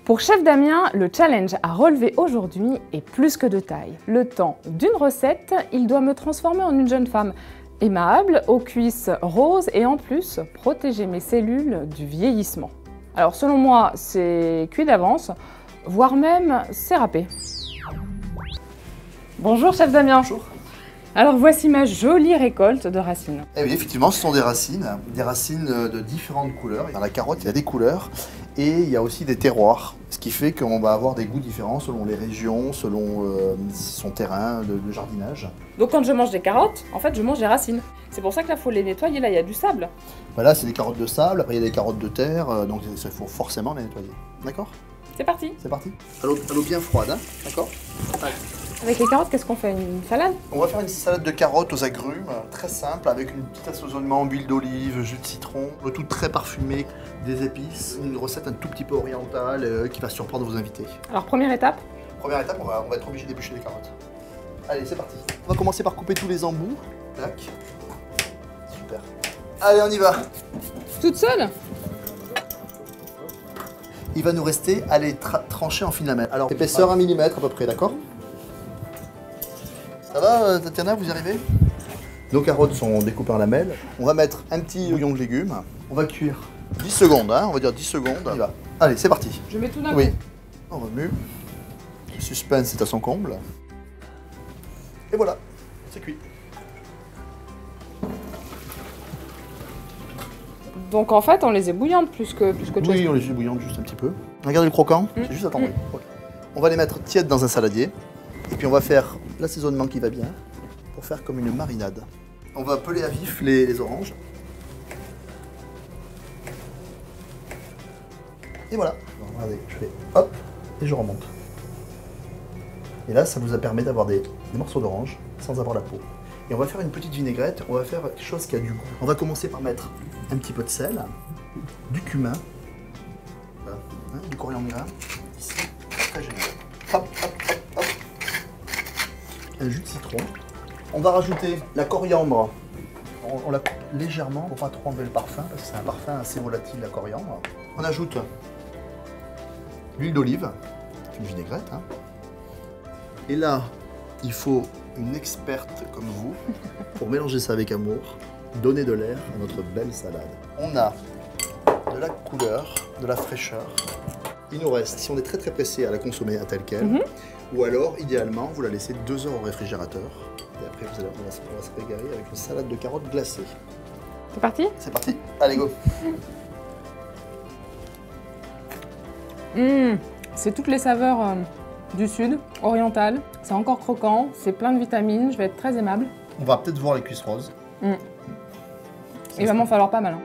Pour Chef Damien, le challenge à relever aujourd'hui est plus que de taille. Le temps d'une recette, il doit me transformer en une jeune femme aimable, aux cuisses roses et en plus protéger mes cellules du vieillissement. Alors selon moi, c'est cuit d'avance, voire même c'est râpé. Bonjour Chef Damien. Bonjour. Alors voici ma jolie récolte de racines. Eh oui, effectivement, ce sont des racines de différentes couleurs. Dans la carotte, il y a des couleurs et il y a aussi des terroirs, ce qui fait qu'on va avoir des goûts différents selon les régions, selon son terrain de jardinage. Donc quand je mange des carottes, en fait je mange des racines. C'est pour ça que là, il faut les nettoyer, là il y a du sable. Là, c'est des carottes de sable, après il y a des carottes de terre, donc il faut forcément les nettoyer. D'accord? C'est parti. C'est parti. À l'eau bien froide, hein, d'accord? Avec les carottes, qu'est-ce qu'on fait? Une salade? On va faire une salade de carottes aux agrumes, très simple, avec une petite assaisonnement, huile d'olive, jus de citron, le tout très parfumé, des épices, une recette un tout petit peu orientale qui va surprendre vos invités. Alors première étape? Première étape, on va être obligé d'éplucher les carottes. Allez, c'est parti. On va commencer par couper tous les embouts. Tac. Super. Allez, on y va. Toute seule? Il va nous rester à les trancher en fines lamelles. Alors, épaisseur 1 mm à peu près, d'accord? Ça va, Tatiana, vous y arrivez? Nos carottes sont découpées en lamelles. On va mettre un petit bouillon de légumes. On va cuire 10 secondes, hein, on va dire 10 secondes. On y va. Allez, c'est parti. Je mets tout d'un coup. Oui. On remue. Le suspense est à son comble. Et voilà, c'est cuit. Donc en fait, on les ébouillante plus que chose. Oui, on les ébouillante juste un petit peu. Regardez le croquant, c'est juste attendre. Okay. On va les mettre tièdes dans un saladier. Et puis on va faire l'assaisonnement qui va bien pour faire comme une marinade. On va peler à vif les oranges. Et voilà. Alors, regardez, je fais hop et je remonte. Et là, ça vous permet d'avoir des morceaux d'orange sans avoir la peau. Et on va faire une petite vinaigrette, on va faire quelque chose qui a du goût. On va commencer par mettre un petit peu de sel, du cumin, voilà, hein, du coriandre grain, ici, très génial. Hop, hop, hop, hop. Un jus de citron. On va rajouter la coriandre. On la coupe légèrement pour pas trop enlever le parfum, parce que c'est un parfum assez volatile, la coriandre. On ajoute l'huile d'olive, une vinaigrette. Hein. Et là, il faut une experte comme vous pour mélanger ça avec amour, donner de l'air à notre belle salade. On a de la couleur, de la fraîcheur. Il nous reste, si on est très pressé, à la consommer à telle quelle, ou alors, idéalement, vous la laissez 2 heures au réfrigérateur. Et après, on va se régaler avec une salade de carottes glacées. C'est parti? C'est parti. Allez, go. C'est toutes les saveurs du sud, oriental. C'est encore croquant, c'est plein de vitamines, je vais être très aimable. On va peut-être voir les cuisses roses. Il va m'en falloir pas mal. Hein.